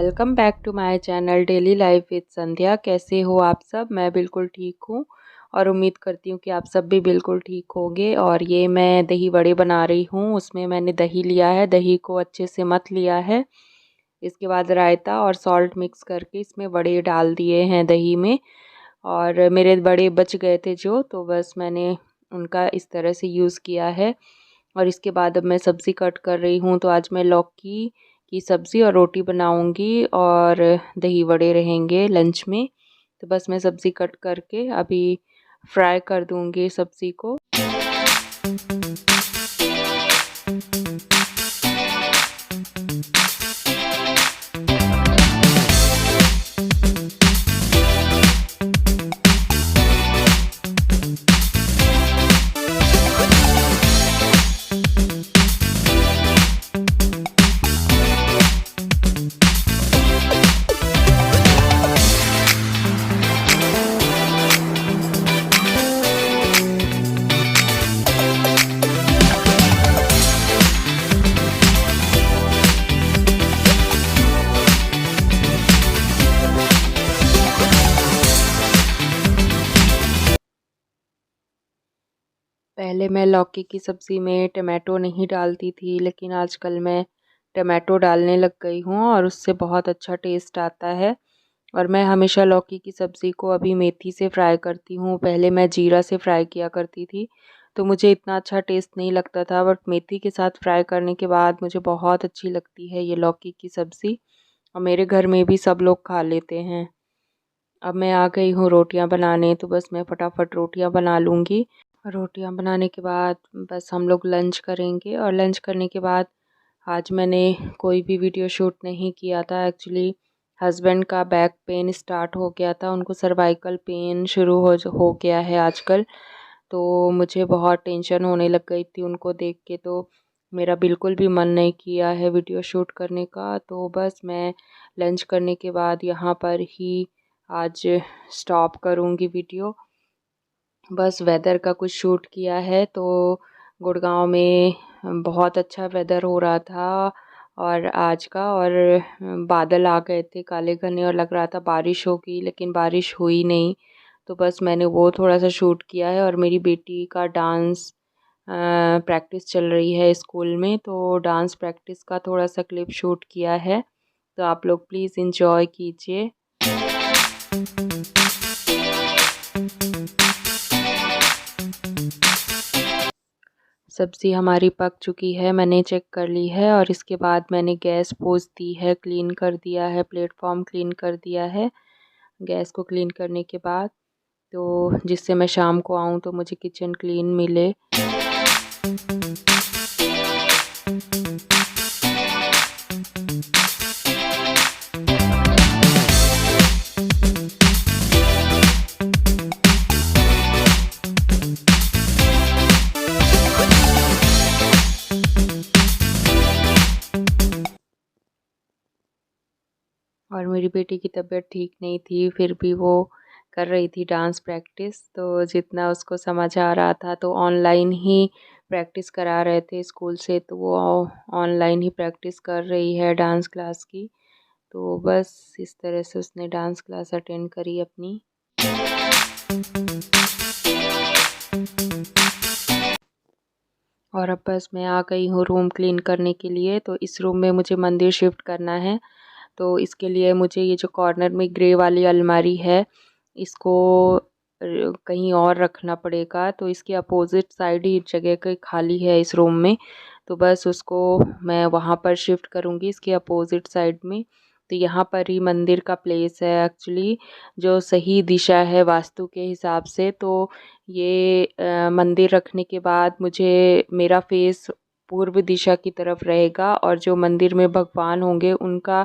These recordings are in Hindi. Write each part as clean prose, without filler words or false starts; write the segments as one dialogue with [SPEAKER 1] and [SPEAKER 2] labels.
[SPEAKER 1] Welcome back to my channel daily life with Sandhya. कैसे हो आप सब? मैं बिल्कुल ठीक हूँ और उम्मीद करती हूँ कि आप सब भी बिल्कुल ठीक होंगे। और ये मैं दही वड़े बना रही हूँ। उसमें मैंने दही लिया है, दही को अच्छे से मथ लिया है। इसके बाद रायता और सॉल्ट मिक्स करके इसमें वड़े डाल दिए हैं दही में। और मेरे वड़े बच गए थे तो बस मैंने उनका इस तरह से यूज़ किया है। और इसके बाद अब मैं सब्ज़ी कट कर रही हूँ। तो आज मैं लौकी की सब्ज़ी और रोटी बनाऊँगी और दही वड़े रहेंगे लंच में। तो बस मैं सब्ज़ी कट करके अभी फ्राई कर दूँगी सब्ज़ी को। पहले मैं लौकी की सब्ज़ी में टमाटो नहीं डालती थी, लेकिन आजकल मैं टमाटो डालने लग गई हूँ और उससे बहुत अच्छा टेस्ट आता है। और मैं हमेशा लौकी की सब्ज़ी को अभी मेथी से फ्राई करती हूँ। पहले मैं जीरा से फ्राई किया करती थी तो मुझे इतना अच्छा टेस्ट नहीं लगता था, बट मेथी के साथ फ्राई करने के बाद मुझे बहुत अच्छी लगती है ये लौकी की सब्ज़ी। और मेरे घर में भी सब लोग खा लेते हैं। अब मैं आ गई हूँ रोटियां बनाने, तो बस मैं फटाफट रोटियां बना लूँगी। रोटियां बनाने के बाद बस हम लोग लंच करेंगे। और लंच करने के बाद आज मैंने कोई भी वीडियो शूट नहीं किया था। एक्चुअली हस्बैंड का बैक पेन स्टार्ट हो गया था, उनको सर्वाइकल पेन शुरू हो गया है आजकल। तो मुझे बहुत टेंशन होने लग गई थी उनको देख के। तो मेरा बिल्कुल भी मन नहीं किया है वीडियो शूट करने का। तो बस मैं लंच करने के बाद यहाँ पर ही आज स्टॉप करूँगी वीडियो। बस वेदर का कुछ शूट किया है। तो गुड़गांव में बहुत अच्छा वेदर हो रहा था और आज का, और बादल आ गए थे काले घने और लग रहा था बारिश होगी, लेकिन बारिश हुई नहीं। तो बस मैंने वो थोड़ा सा शूट किया है। और मेरी बेटी का डांस प्रैक्टिस चल रही है स्कूल में, तो डांस प्रैक्टिस का थोड़ा सा क्लिप शूट किया है। तो आप लोग प्लीज़ एंजॉय कीजिए। सब्ज़ी हमारी पक चुकी है, मैंने चेक कर ली है। और इसके बाद मैंने गैस पोंछ दी है, क्लीन कर दिया है, प्लेटफॉर्म क्लीन कर दिया है। गैस को क्लीन करने के बाद तो जिससे मैं शाम को आऊँ तो मुझे किचन क्लीन मिले। और मेरी बेटी की तबीयत ठीक नहीं थी, फिर भी वो कर रही थी डांस प्रैक्टिस। तो जितना उसको समझ आ रहा था तो ऑनलाइन ही प्रैक्टिस करा रहे थे स्कूल से, तो वो ऑनलाइन ही प्रैक्टिस कर रही है डांस क्लास की। तो बस इस तरह से उसने डांस क्लास अटेंड करी अपनी। और अब बस मैं आ गई हूँ रूम क्लीन करने के लिए। तो इस रूम में मुझे मंदिर शिफ्ट करना है। तो इसके लिए मुझे ये जो कॉर्नर में ग्रे वाली अलमारी है, इसको कहीं और रखना पड़ेगा। तो इसके अपोजिट साइड ही जगह कहीं खाली है इस रूम में, तो बस उसको मैं वहाँ पर शिफ्ट करूँगी इसके अपोजिट साइड में। तो यहाँ पर ही मंदिर का प्लेस है एक्चुअली, जो सही दिशा है वास्तु के हिसाब से। तो ये मंदिर रखने के बाद मुझे मेरा फेस पूर्व दिशा की तरफ रहेगा और जो मंदिर में भगवान होंगे उनका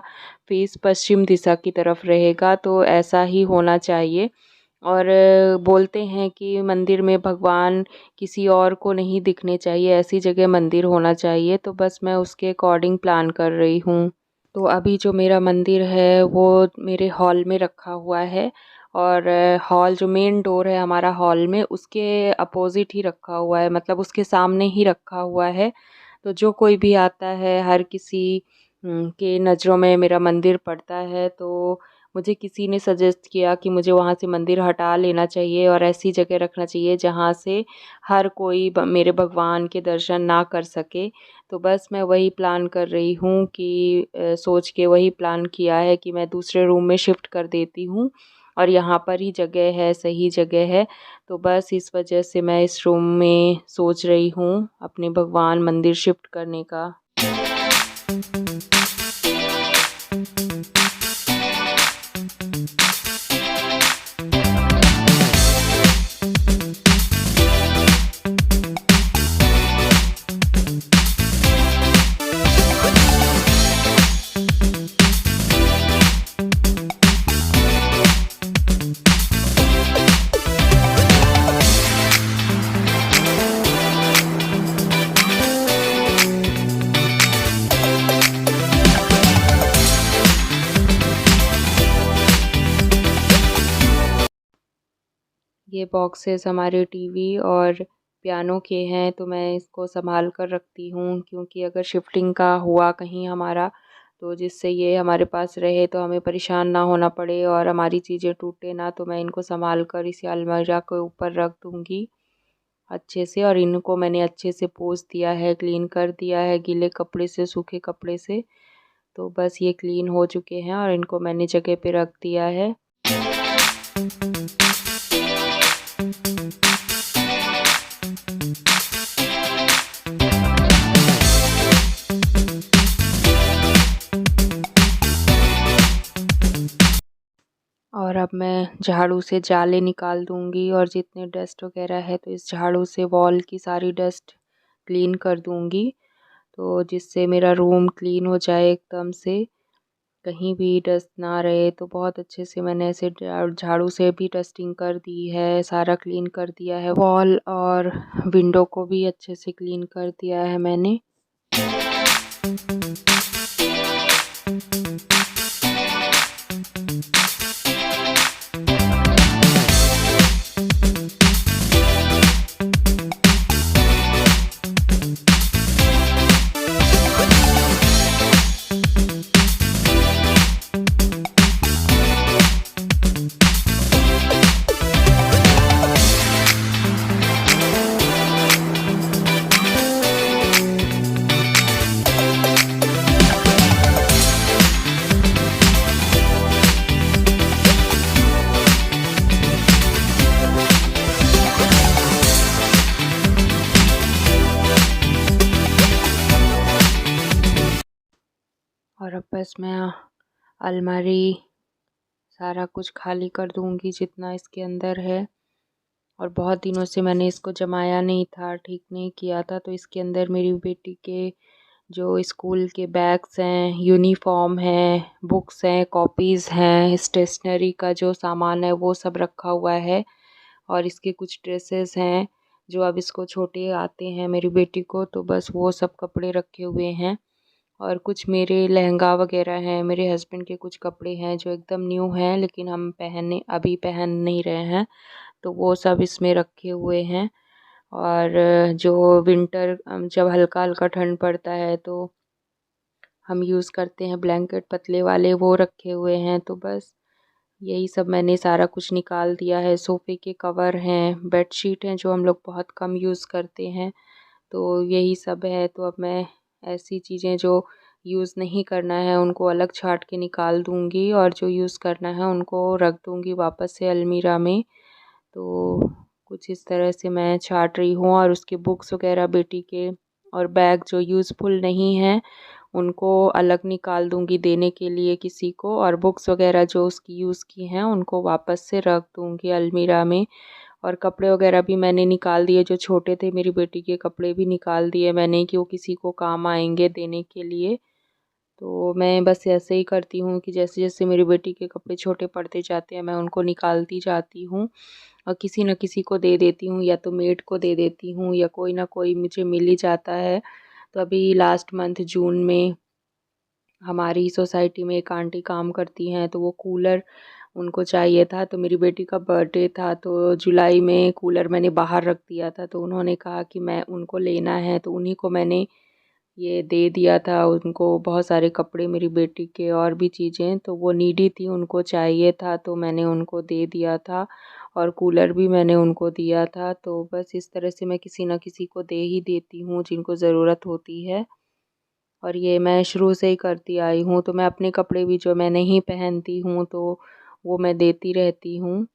[SPEAKER 1] फेस पश्चिम दिशा की तरफ रहेगा। तो ऐसा ही होना चाहिए। और बोलते हैं कि मंदिर में भगवान किसी और को नहीं दिखने चाहिए, ऐसी जगह मंदिर होना चाहिए। तो बस मैं उसके अकॉर्डिंग प्लान कर रही हूँ। तो अभी जो मेरा मंदिर है वो मेरे हॉल में रखा हुआ है। और हॉल जो मेन डोर है हमारा हॉल में, उसके अपोजिट ही रखा हुआ है, मतलब उसके सामने ही रखा हुआ है। तो जो कोई भी आता है, हर किसी के नज़रों में मेरा मंदिर पड़ता है, तो मुझे किसी ने सजेस्ट किया कि मुझे वहाँ से मंदिर हटा लेना चाहिए और ऐसी जगह रखना चाहिए जहाँ से हर कोई मेरे भगवान के दर्शन ना कर सके। तो बस मैं वही प्लान कर रही हूँ कि सोच के वही प्लान किया है कि मैं दूसरे रूम में शिफ्ट कर देती हूँ और यहाँ पर ही जगह है, सही जगह है। तो बस इस वजह से मैं इस रूम में सोच रही हूँ अपने भगवान मंदिर शिफ्ट करने का। ये बॉक्सेस हमारे टीवी और पियानो के हैं, तो मैं इसको संभाल कर रखती हूँ क्योंकि अगर शिफ्टिंग का हुआ कहीं हमारा, तो जिससे ये हमारे पास रहे तो हमें परेशान ना होना पड़े और हमारी चीज़ें टूटे ना, तो मैं इनको संभाल कर इसी अलमीरा के ऊपर रख दूँगी अच्छे से। और इनको मैंने अच्छे से पोंछ दिया है, क्लीन कर दिया है गीले कपड़े से, सूखे कपड़े से। तो बस ये क्लीन हो चुके हैं और इनको मैंने जगह पे रख दिया है। और अब मैं झाड़ू से जाले निकाल दूँगी और जितने डस्ट वगैरह है तो इस झाड़ू से वॉल की सारी डस्ट क्लीन कर दूँगी, तो जिससे मेरा रूम क्लीन हो जाए एकदम से, कहीं भी डस्ट ना रहे। तो बहुत अच्छे से मैंने ऐसे झाड़ू से भी डस्टिंग कर दी है, सारा क्लीन कर दिया है, वॉल और विंडो को भी अच्छे से क्लीन कर दिया है मैंने। और अब बस मैं अलमारी सारा कुछ खाली कर दूँगी जितना इसके अंदर है। और बहुत दिनों से मैंने इसको जमाया नहीं था, ठीक नहीं किया था, तो इसके अंदर मेरी बेटी के जो स्कूल के बैग्स हैं, यूनिफ़ॉर्म है, बुक्स हैं, कॉपीज़ हैं, स्टेशनरी का जो सामान है वो सब रखा हुआ है। और इसके कुछ ड्रेसेस हैं जो अब इसको छोटे आते हैं मेरी बेटी को, तो बस वो सब कपड़े रखे हुए हैं। और कुछ मेरे लहंगा वगैरह हैं, मेरे हस्बैंड के कुछ कपड़े हैं जो एकदम न्यू हैं लेकिन हम अभी पहन नहीं रहे हैं, तो वो सब इसमें रखे हुए हैं। और जो विंटर जब हल्का-हल्का ठंड पड़ता है तो हम यूज़ करते हैं ब्लैंकेट पतले वाले, वो रखे हुए हैं। तो बस यही सब मैंने सारा कुछ निकाल दिया है। सोफ़े के कवर हैं, बेडशीट हैं जो हम लोग बहुत कम यूज़ करते हैं, तो यही सब है। तो अब मैं ऐसी चीज़ें जो यूज़ नहीं करना है उनको अलग छाँट के निकाल दूँगी और जो यूज़ करना है उनको रख दूँगी वापस से अलमीरा में। तो कुछ इस तरह से मैं छाँट रही हूँ। और उसके बुक्स वगैरह बेटी के और बैग जो यूज़फुल नहीं हैं उनको अलग निकाल दूँगी देने के लिए किसी को, और बुक्स वगैरह जो उसकी यूज़ की हैं उनको वापस से रख दूँगी अलमीरा में। और कपड़े वगैरह भी मैंने निकाल दिए, जो छोटे थे मेरी बेटी के कपड़े भी निकाल दिए मैंने कि वो किसी को काम आएंगे देने के लिए। तो मैं बस ऐसे ही करती हूँ कि जैसे-जैसे मेरी बेटी के कपड़े छोटे पड़ते जाते हैं मैं उनको निकालती जाती हूँ और किसी न किसी को दे देती हूँ, या तो मेड को दे देती हूँ या कोई ना कोई मुझे मिल ही जाता है। तो अभी लास्ट मंथ जून में हमारी सोसाइटी में एक आंटी काम करती हैं, तो वो कूलर उनको चाहिए था, तो मेरी बेटी का बर्थडे था, तो जुलाई में कूलर मैंने बाहर रख दिया था, तो उन्होंने कहा कि मैं उनको लेना है, तो उन्हीं को मैंने ये दे दिया था उनको, बहुत सारे कपड़े मेरी बेटी के और भी चीज़ें, तो वो नीडी थी, उनको चाहिए था तो मैंने उनको दे दिया था। और कूलर भी मैंने उनको दिया था। तो बस इस तरह से मैं किसी न किसी को दे ही देती हूँ जिनको ज़रूरत होती है। और ये मैं शुरू से ही करती आई हूँ। तो मैं अपने कपड़े भी जो मैं नहीं पहनती हूँ तो वो मैं देती रहती हूँ।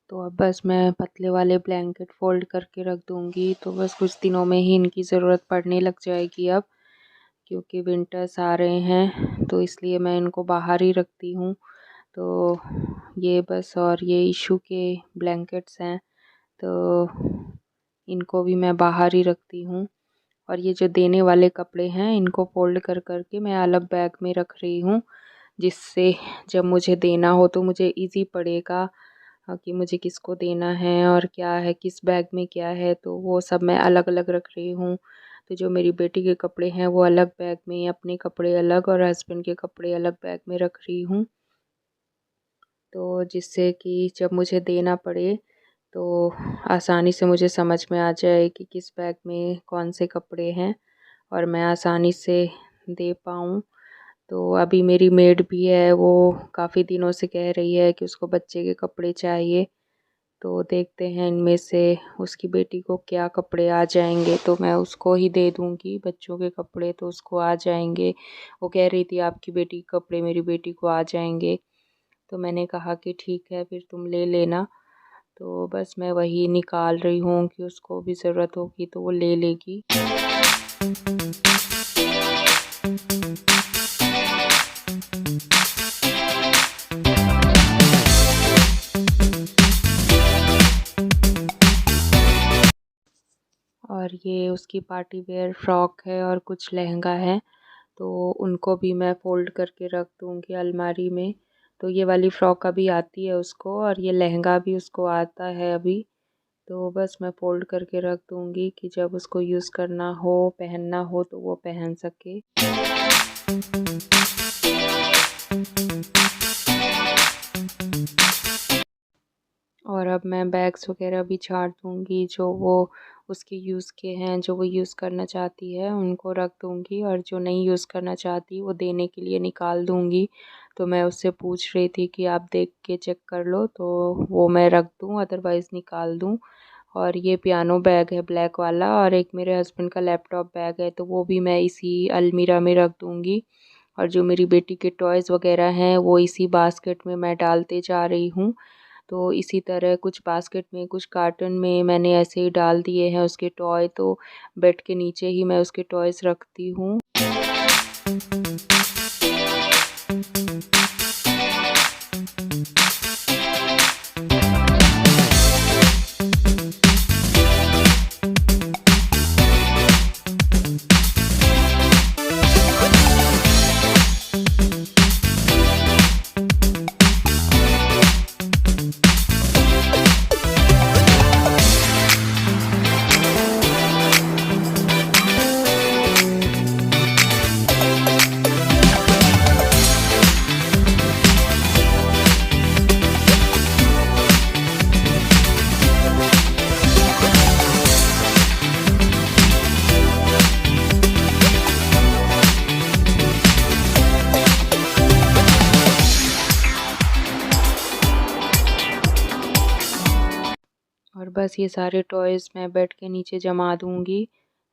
[SPEAKER 1] तो अब बस मैं पतले वाले ब्लैंकेट फ़ोल्ड करके रख दूँगी। तो बस कुछ दिनों में ही इनकी ज़रूरत पड़ने लग जाएगी अब, क्योंकि विंटर्स आ रहे हैं तो इसलिए मैं इनको बाहर ही रखती हूँ। तो ये बस, और ये इशू के ब्लैंकेट्स हैं तो इनको भी मैं बाहर ही रखती हूँ। और ये जो देने वाले कपड़े हैं इनको फ़ोल्ड कर कर के मैं अलग बैग में रख रही हूँ, जिससे जब मुझे देना हो तो मुझे ईज़ी पड़ेगा कि मुझे किसको देना है और क्या है, किस बैग में क्या है, तो वो सब मैं अलग-अलग रख रही हूँ। तो जो मेरी बेटी के कपड़े हैं वो अलग बैग में, अपने कपड़े अलग और हस्बैंड के कपड़े अलग बैग में रख रही हूँ। तो जिससे कि जब मुझे देना पड़े तो आसानी से मुझे समझ में आ जाए कि किस बैग में कौन से कपड़े हैं और मैं आसानी से दे पाऊँ। तो अभी मेरी मेड भी है, वो काफ़ी दिनों से कह रही है कि उसको बच्चे के कपड़े चाहिए। तो देखते हैं इनमें से उसकी बेटी को क्या कपड़े आ जाएंगे तो मैं उसको ही दे दूँगी। बच्चों के कपड़े तो उसको आ जाएंगे। वो कह रही थी आपकी बेटी के कपड़े मेरी बेटी को आ जाएंगे। तो मैंने कहा कि ठीक है, फिर तुम ले लेना। तो बस मैं वही निकाल रही हूँ कि उसको भी ज़रूरत होगी तो वो ले लेगी। और ये उसकी पार्टी वेयर फ्रॉक है और कुछ लहंगा है, तो उनको भी मैं फ़ोल्ड करके रख दूँगी अलमारी में। तो ये वाली फ़्रॉक अभी आती है उसको और ये लहंगा भी उसको आता है अभी। तो बस मैं फ़ोल्ड करके रख दूँगी कि जब उसको यूज़ करना हो, पहनना हो तो वो पहन सके। और अब मैं बैग्स वगैरह भी छाँट दूँगी, जो वो उसके यूज़ के हैं, जो वो यूज़ करना चाहती है उनको रख दूँगी और जो नहीं यूज़ करना चाहती वो देने के लिए निकाल दूँगी। तो मैं उससे पूछ रही थी कि आप देख के चेक कर लो तो वो मैं रख दूँ, अदरवाइज़ निकाल दूँ। और ये पियानो बैग है ब्लैक वाला, और एक मेरे हस्बैंड का लैपटॉप बैग है तो वो भी मैं इसी अलमीरा में रख दूँगी। और जो मेरी बेटी के टॉयज़ वगैरह हैं वो इसी बास्केट में मैं डालते जा रही हूँ। तो इसी तरह कुछ बास्केट में, कुछ कार्टन में मैंने ऐसे ही डाल दिए हैं उसके टॉय, तो बेड के नीचे ही मैं उसके टॉयज़ रखती हूँ। और बस ये सारे टॉयज़ मैं बेड के नीचे जमा दूँगी,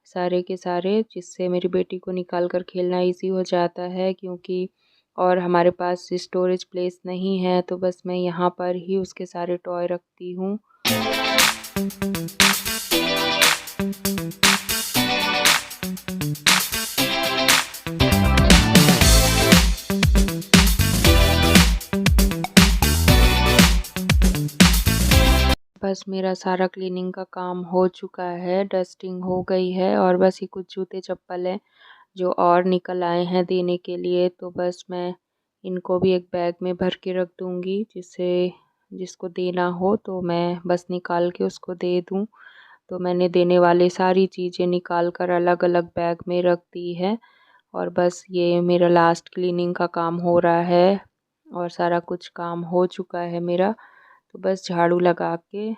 [SPEAKER 1] सारे के सारे, जिससे मेरी बेटी को निकाल कर खेलना ईज़ी हो जाता है, क्योंकि और हमारे पास स्टोरेज प्लेस नहीं है तो बस मैं यहाँ पर ही उसके सारे टॉय रखती हूँ। बस मेरा सारा क्लीनिंग का काम हो चुका है, डस्टिंग हो गई है और बस ये कुछ जूते चप्पल हैं जो और निकल आए हैं देने के लिए। तो बस मैं इनको भी एक बैग में भर के रख दूँगी, जिसको देना हो तो मैं बस निकाल के उसको दे दूँ। तो मैंने देने वाली सारी चीज़ें निकाल कर अलग-अलग बैग में रख दी है और बस ये मेरा लास्ट क्लीनिंग का काम हो रहा है और सारा कुछ काम हो चुका है मेरा। तो बस झाड़ू लगा के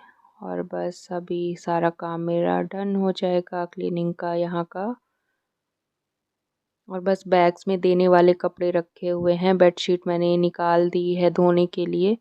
[SPEAKER 1] और बस अभी सारा काम मेरा डन हो जाएगा क्लीनिंग का यहाँ का। और बस बैग्स में देने वाले कपड़े रखे हुए हैं, बेडशीट मैंने निकाल दी है धोने के लिए।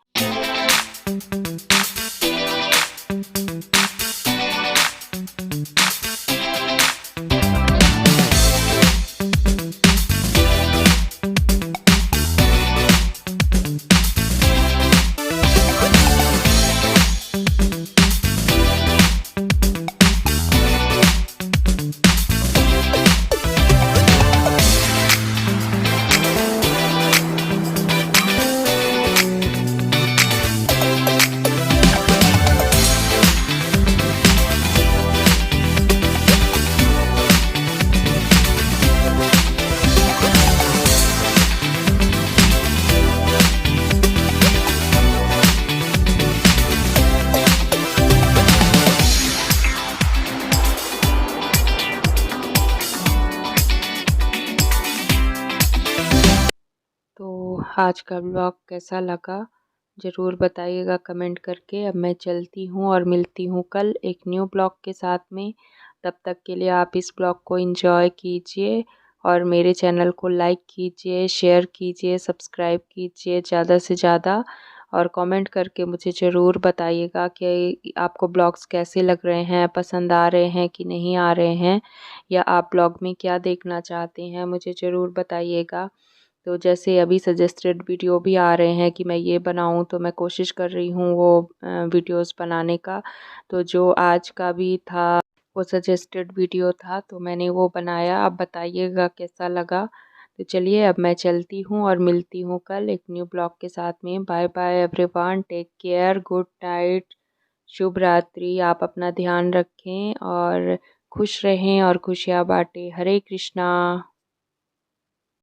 [SPEAKER 1] तो आज का ब्लॉग कैसा लगा ज़रूर बताइएगा कमेंट करके। अब मैं चलती हूँ और मिलती हूँ कल एक न्यू ब्लॉग के साथ में। तब तक के लिए आप इस ब्लॉग को एंजॉय कीजिए और मेरे चैनल को लाइक कीजिए, शेयर कीजिए, सब्सक्राइब कीजिए ज़्यादा से ज़्यादा और कमेंट करके मुझे ज़रूर बताइएगा कि आपको ब्लॉग्स कैसे लग रहे हैं, पसंद आ रहे हैं कि नहीं आ रहे हैं, या आप ब्लॉग में क्या देखना चाहते हैं मुझे ज़रूर बताइएगा। तो जैसे अभी सजेस्टेड वीडियो भी आ रहे हैं कि मैं ये बनाऊं, तो मैं कोशिश कर रही हूँ वो वीडियोस बनाने का। तो जो आज का भी था वो सजेस्टेड वीडियो था, तो मैंने वो बनाया। आप बताइएगा कैसा लगा। तो चलिए अब मैं चलती हूँ और मिलती हूँ कल एक न्यू ब्लॉग के साथ में। Bye bye everyone, take care, good night, शुभ रात्रि। आप अपना ध्यान रखें और खुश रहें और खुशियाँ बांटें। हरे कृष्णा।